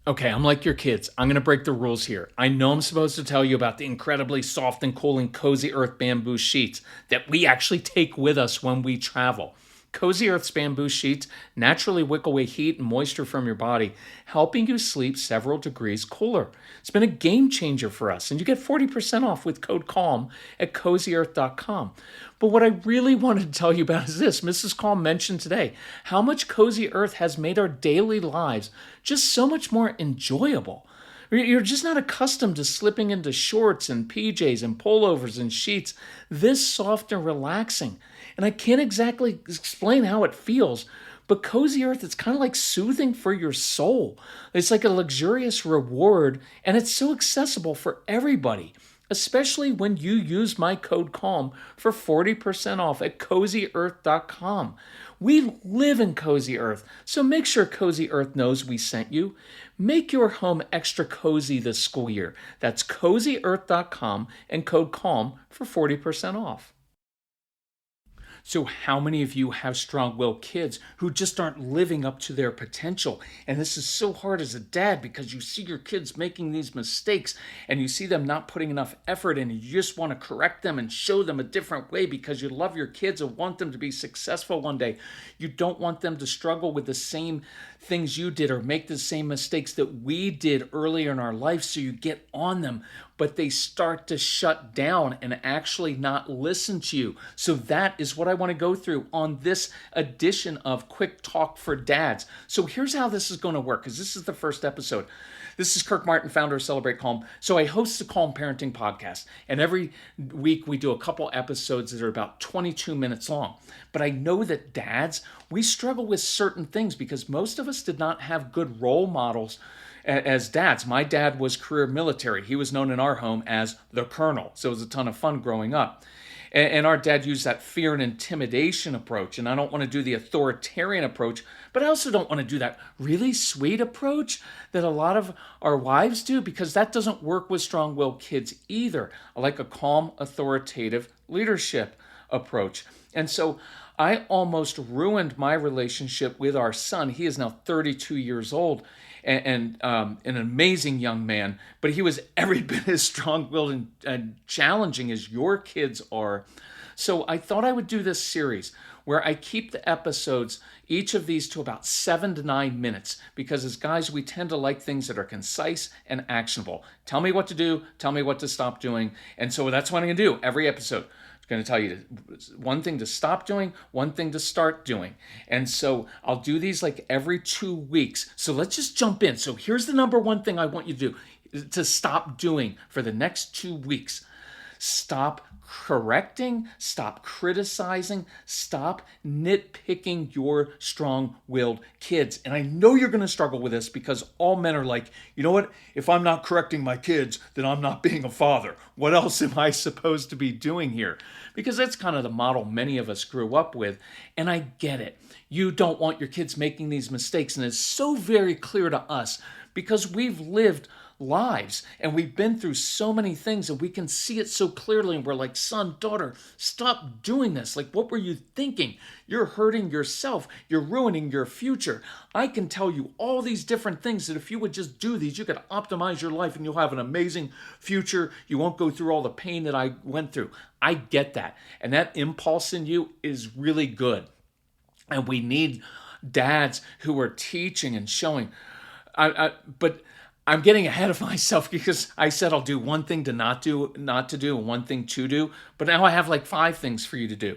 Okay, I'm like your kids. I'm going to break the rules here. I know I'm supposed to tell you about the incredibly soft and cooling Cozy Earth bamboo sheets that we actually take with us when we travel. Cozy Earth's bamboo sheets naturally wick away heat and moisture from your body, helping you sleep several degrees cooler. It's been a game changer for us, and you get 40% off with code CALM at CozyEarth.com. But what I really wanted to tell you about is this. Mrs. Calm mentioned today how much Cozy Earth has made our daily lives just so much more enjoyable. You're just not accustomed to slipping into shorts and PJs and pullovers and sheets this soft and relaxing. And I can't exactly explain how it feels, but Cozy Earth, it's kind of like soothing for your soul. It's like a luxurious reward, and it's so accessible for everybody, especially when you use my code CALM for 40% off at CozyEarth.com. We live in Cozy Earth, so make sure Cozy Earth knows we sent you. Make your home extra cozy this school year. That's CozyEarth.com and code CALM for 40% off. So, how many of you have strong willed kids who just aren't living up to their potential? And this is so hard as a dad because you see your kids making these mistakes and you see them not putting enough effort in, and you just want to correct them and show them a different way because you love your kids and want them to be successful one day. You don't want them to struggle with the same things you did or make the same mistakes that we did earlier in our life, so you get on them, but they start to shut down and actually not listen to you. So that is what I want to go through on this edition of Quick Talk for Dads. So here's how this is going to work, because this is the first episode. This is Kirk Martin, founder of Celebrate Calm. So I host the Calm Parenting Podcast, and every week we do a couple episodes that are about 22 minutes long. But I know that dads, we struggle with certain things because most of us did not have good role models as dads. My dad was career military. He was known in our home as the Colonel. So it was a ton of fun growing up. And our dad used that fear and intimidation approach. And I don't want to do the authoritarian approach, but I also don't want to do that really sweet approach that a lot of our wives do, because that doesn't work with strong-willed kids either. I like a calm, authoritative leadership approach. And so I almost ruined my relationship with our son. He is now 32 years old and an amazing young man, but he was every bit as strong-willed and challenging as your kids are. So I thought I would do this series where I keep the episodes, each of these, to about 7 to 9 minutes, because as guys, we tend to like things that are concise and actionable. Tell me what to do, tell me what to stop doing, and so that's what I'm going to do every episode. Going to tell you one thing to stop doing, one thing to start doing. And so I'll do these like every 2 weeks. So let's just jump in. So here's the number one thing I want you to do, to stop doing for the next 2 weeks. Stop correcting, stop criticizing, stop nitpicking your strong-willed kids. And I know you're going to struggle with this because all men are like, you know what? If I'm not correcting my kids, then I'm not being a father. What else am I supposed to be doing here? Because that's kind of the model many of us grew up with. And I get it. You don't want your kids making these mistakes. And it's so very clear to us because we've lived lives and we've been through so many things and we can see it so clearly, and we're like, son, daughter, stop doing this. Like, what were you thinking? You're hurting yourself. You're ruining your future. I can tell you all these different things that if you would just do these, you could optimize your life and you'll have an amazing future. You won't go through all the pain that I went through. I get that. And that impulse in you is really good. And we need dads who are teaching and showing. But I'm getting ahead of myself because I said I'll do one thing to not do, and one thing to do. But now I have like 5 things for you to do.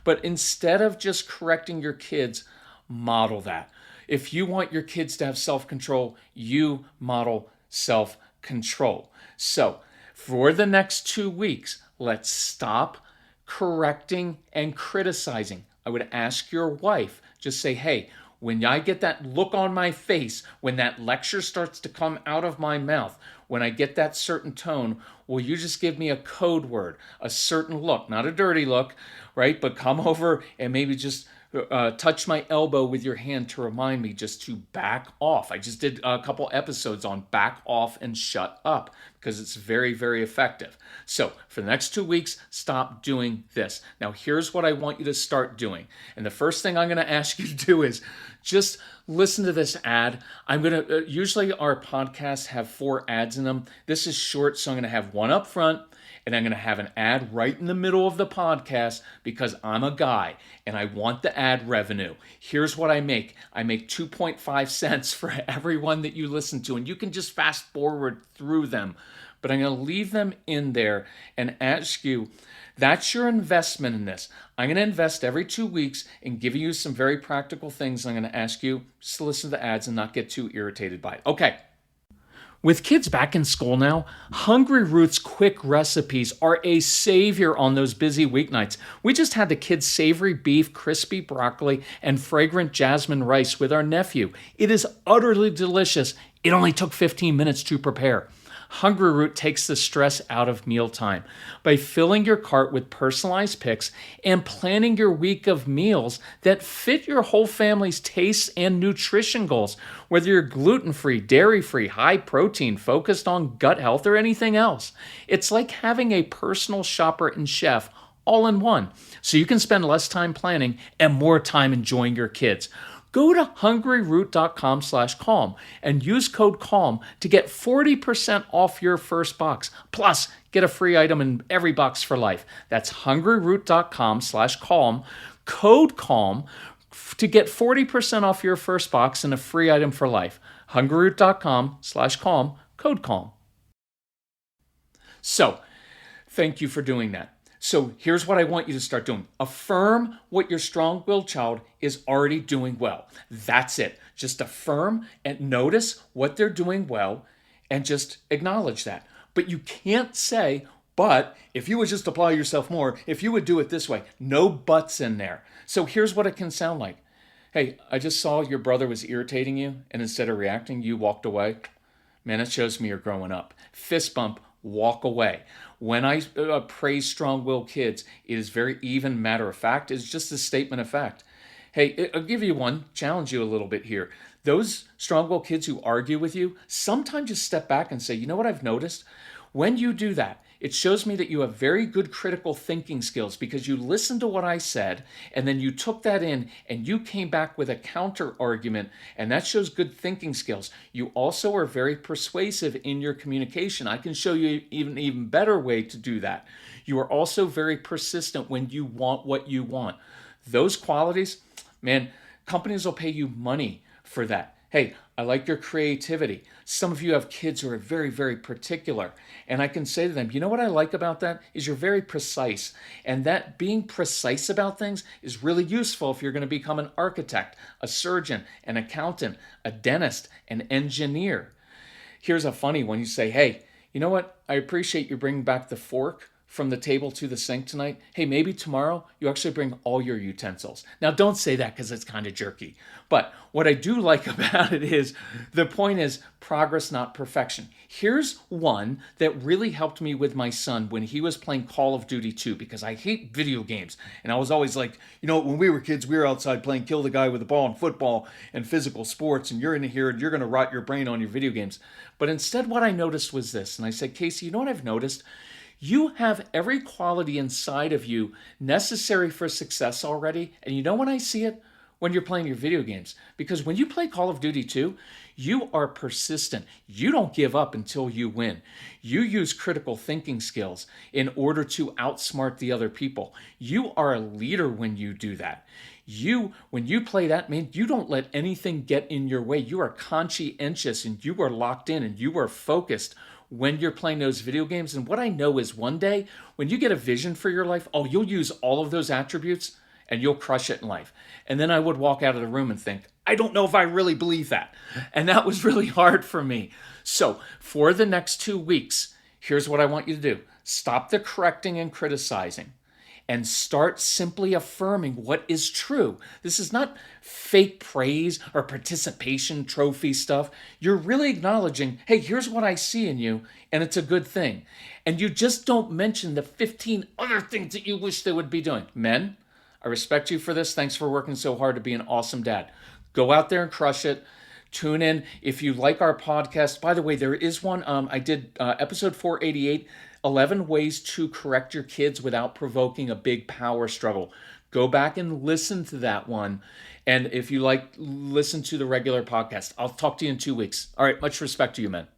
But instead of just correcting your kids, model that. If you want your kids to have self-control, you model self-control. So for the next 2 weeks, let's stop correcting and criticizing. I would ask your wife, just say, hey, when I get that look on my face, when that lecture starts to come out of my mouth, when I get that certain tone, will you just give me a code word, a certain look, not a dirty look, right? But come over and maybe just touch my elbow with your hand to remind me just to back off. I just did a couple episodes on back off and shut up because it's very, very effective. So for the next 2 weeks, stop doing this. Now, here's what I want you to start doing. And the first thing I'm going to ask you to do is just listen to this ad. I'm going to, usually our podcasts have 4 ads in them. This is short, so I'm going to have one up front. And I'm going to have an ad right in the middle of the podcast because I'm a guy and I want the ad revenue. Here's what I make. I make 2.5 cents for every one that you listen to. And you can just fast forward through them. But I'm going to leave them in there and ask you, that's your investment in this. I'm going to invest every 2 weeks in giving you some very practical things. I'm going to ask you just to listen to the ads and not get too irritated by it. Okay. With kids back in school now, HUNGRYROOT's quick recipes are a savior on those busy weeknights. We just had the kids' savory beef, crispy broccoli, and fragrant jasmine rice with our nephew. It is utterly delicious. It only took 15 minutes to prepare. HUNGRYROOT takes the stress out of mealtime by filling your cart with personalized picks and planning your week of meals that fit your whole family's tastes and nutrition goals, whether you're gluten-free, dairy-free, high protein, focused on gut health, or anything else. It's like having a personal shopper and chef all in one, so you can spend less time planning and more time enjoying your kids. Go to hungryroot.com/calm and use code CALM to get 40% off your first box. Plus, get a free item in every box for life. That's hungryroot.com/calm, code CALM to get 40% off your first box and a free item for life. hungryroot.com/calm, code CALM. So, thank you for doing that. So here's what I want you to start doing. Affirm what your strong-willed child is already doing well. That's it. Just affirm and notice what they're doing well and just acknowledge that. But you can't say, but if you would just apply yourself more, if you would do it this way, no buts in there. So here's what it can sound like. Hey, I just saw your brother was irritating you, and instead of reacting, you walked away. Man, it shows me you're growing up. Fist bump, walk away. When I praise strong-willed kids, it is very even matter of fact. It's just a statement of fact. Hey, I'll give you one, challenge you a little bit here. Those strong-willed kids who argue with you, sometimes just step back and say, you know what I've noticed? When you do that, it shows me that you have very good critical thinking skills because you listened to what I said and then you took that in and you came back with a counter argument, and that shows good thinking skills. You also are very persuasive in your communication. I can show you an even better way to do that. You are also very persistent when you want what you want. Those qualities, man, companies will pay you money for that. Hey, I like your creativity. Some of you have kids who are very, very particular. And I can say to them, you know what I like about that is you're very precise. And that being precise about things is really useful if you're going to become an architect, a surgeon, an accountant, a dentist, an engineer. Here's a funny one. You say, hey, you know what? I appreciate you bringing back the fork from the table to the sink tonight. Hey, maybe tomorrow you actually bring all your utensils. Now, don't say that because it's kind of jerky. But what I do like about it is the point is progress, not perfection. Here's one that really helped me with my son when he was playing Call of Duty 2 because I hate video games. And I was always like, you know, when we were kids, we were outside playing kill the guy with the ball and football and physical sports. And you're in here and you're going to rot your brain on your video games. But instead, what I noticed was this. And I said, Casey, you know what I've noticed? You have every quality inside of you necessary for success already. And you know when I see it? When you're playing your video games. Because when you play Call of Duty 2, you are persistent. You don't give up until you win. You use critical thinking skills in order to outsmart the other people. You are a leader when you do that. When you play that, man, you don't let anything get in your way. You are conscientious and you are locked in and you are focused when you're playing those video games. And what I know is one day when you get a vision for your life, oh, you'll use all of those attributes and you'll crush it in life. And then I would walk out of the room and think, I don't know if I really believe that. And that was really hard for me. So for the next 2 weeks, here's what I want you to do. Stop the correcting and criticizing and start simply affirming what is true. This is not fake praise or participation trophy stuff. You're really acknowledging, hey, here's what I see in you, and it's a good thing. And you just don't mention the 15 other things that you wish they would be doing. Men, I respect you for this. Thanks for working so hard to be an awesome dad. Go out there and crush it. Tune in. If you like our podcast, by the way, there is one. I did episode 488, 11 ways to correct your kids without provoking a big power struggle. Go back and listen to that one. And if you like, listen to the regular podcast. I'll talk to you in 2 weeks. All right. Much respect to you, man.